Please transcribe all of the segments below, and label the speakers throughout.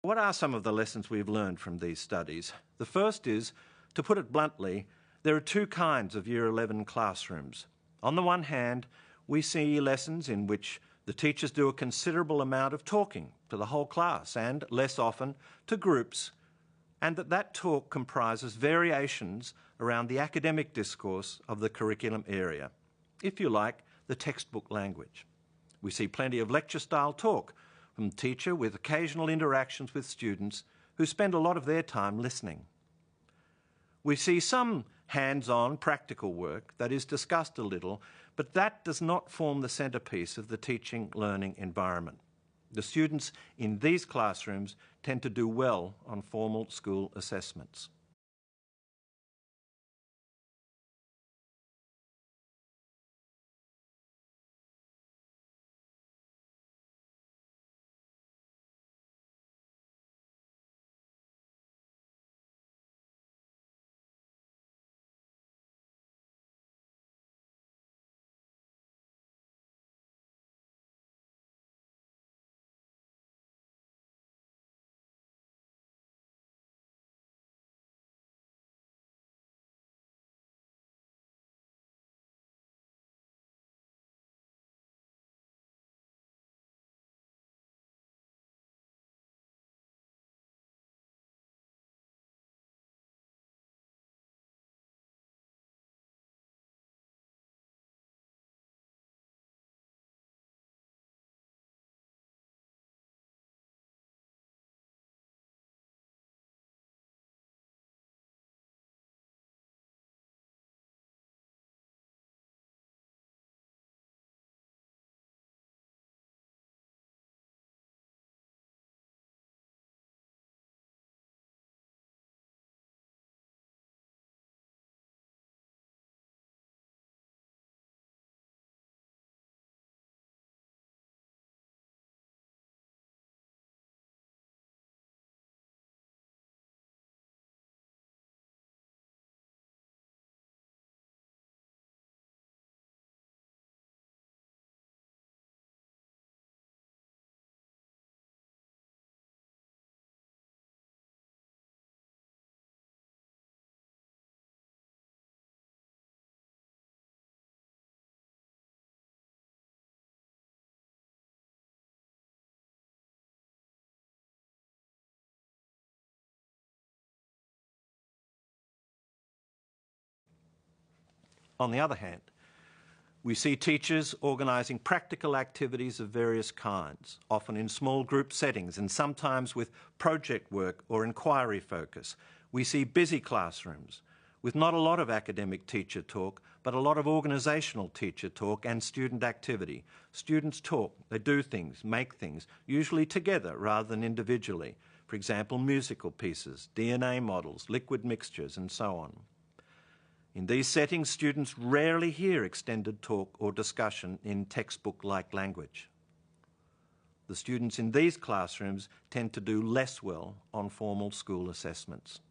Speaker 1: What are some of the lessons we've learned from these studies? The first is, to put it bluntly, there are two kinds of Year 11 classrooms. On the one hand, we see lessons in which the teachers do a considerable amount of talking to the whole class and, less often, to groups, and that talk comprises variations around the academic discourse of the curriculum area, if you like, the textbook language. We see plenty of lecture-style talk from the teacher with occasional interactions with students who spend a lot of their time listening. We see some hands-on practical work that is discussed a little, but that does not form the centrepiece of the teaching learning environment. The students in these classrooms tend to do well on formal school assessments. On the other hand, we see teachers organising practical activities of various kinds, often in small group settings and sometimes with project work or inquiry focus. We see busy classrooms with not a lot of academic teacher talk, but a lot of organisational teacher talk and student activity. Students talk, they do things, make things, usually together rather than individually. For example, musical pieces, DNA models, liquid mixtures, and so on. In these settings, students rarely hear extended talk or discussion in textbook-like language. The students in these classrooms tend to do less well on formal school assessments.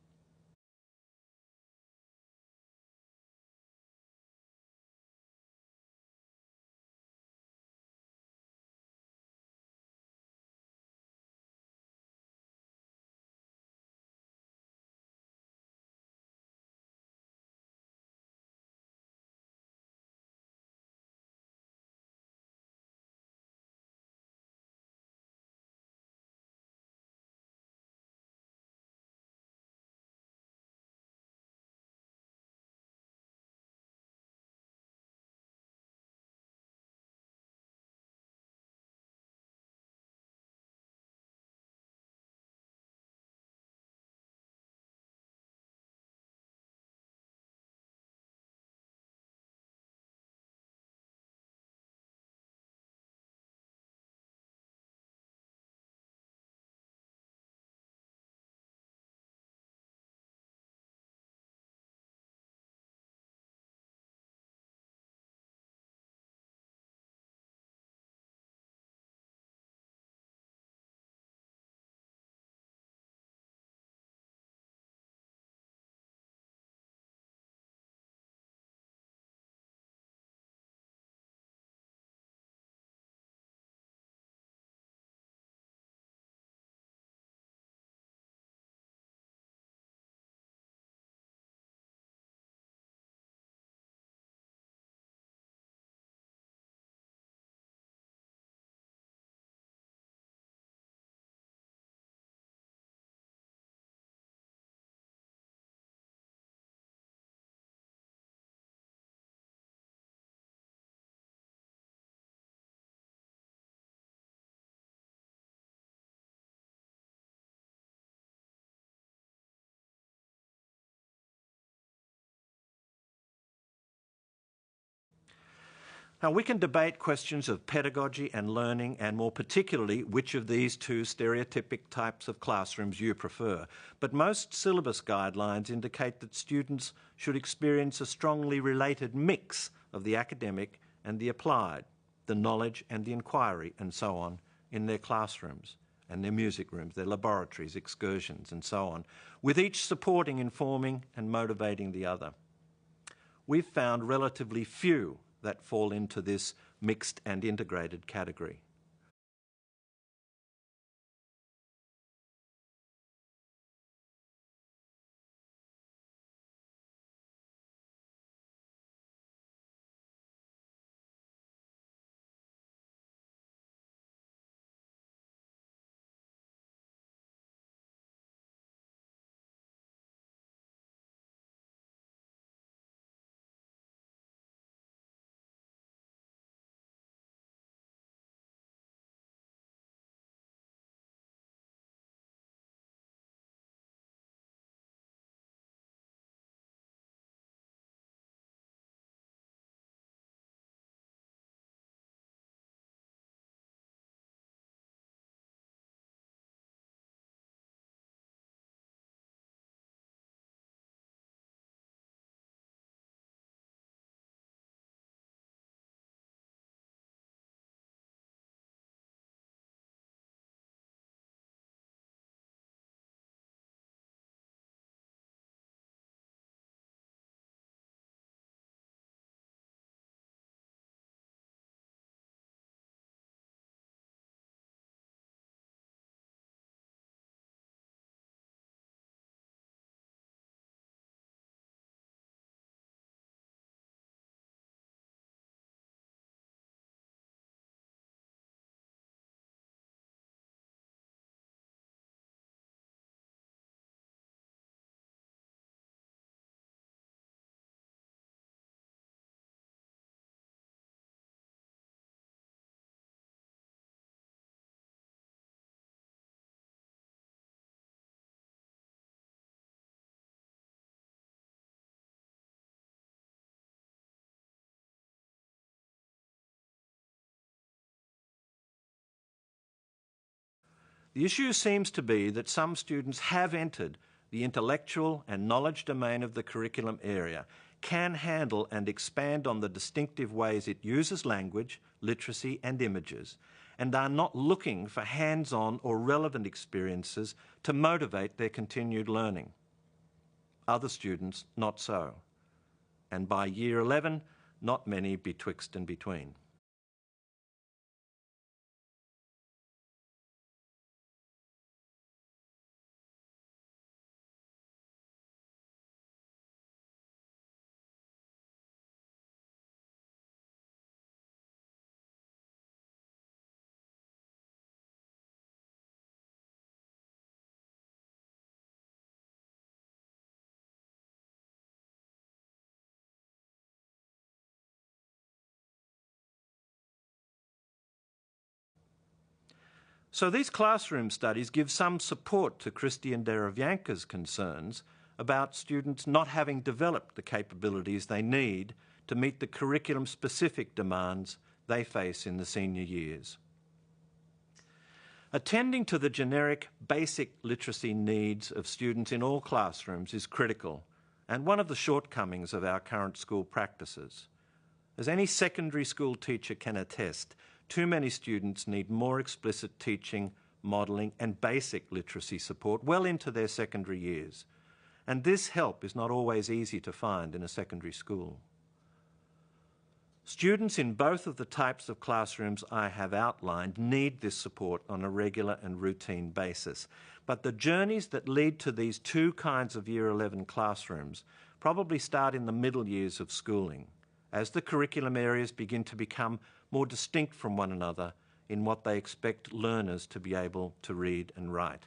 Speaker 1: Now, we can debate questions of pedagogy and learning, and more particularly, which of these two stereotypic types of classrooms you prefer. But most syllabus guidelines indicate that students should experience a strongly related mix of the academic and the applied, the knowledge and the inquiry, and so on, in their classrooms and their music rooms, their laboratories, excursions, and so on, with each supporting, informing, and motivating the other. We've found relatively few that fall into this mixed and integrated category. The issue seems to be that some students have entered the intellectual and knowledge domain of the curriculum area, can handle and expand on the distinctive ways it uses language, literacy and images, and are not looking for hands-on or relevant experiences to motivate their continued learning. Other students, not so. And by Year 11, not many betwixt and between. So these classroom studies give some support to Christy and Derevyanka's concerns about students not having developed the capabilities they need to meet the curriculum-specific demands they face in the senior years. Attending to the generic basic literacy needs of students in all classrooms is critical and one of the shortcomings of our current school practices. As any secondary school teacher can attest, too many students need more explicit teaching, modelling and basic literacy support well into their secondary years. And this help is not always easy to find in a secondary school. Students in both of the types of classrooms I have outlined need this support on a regular and routine basis. But the journeys that lead to these two kinds of Year 11 classrooms probably start in the middle years of schooling, as the curriculum areas begin to become more distinct from one another in what they expect learners to be able to read and write.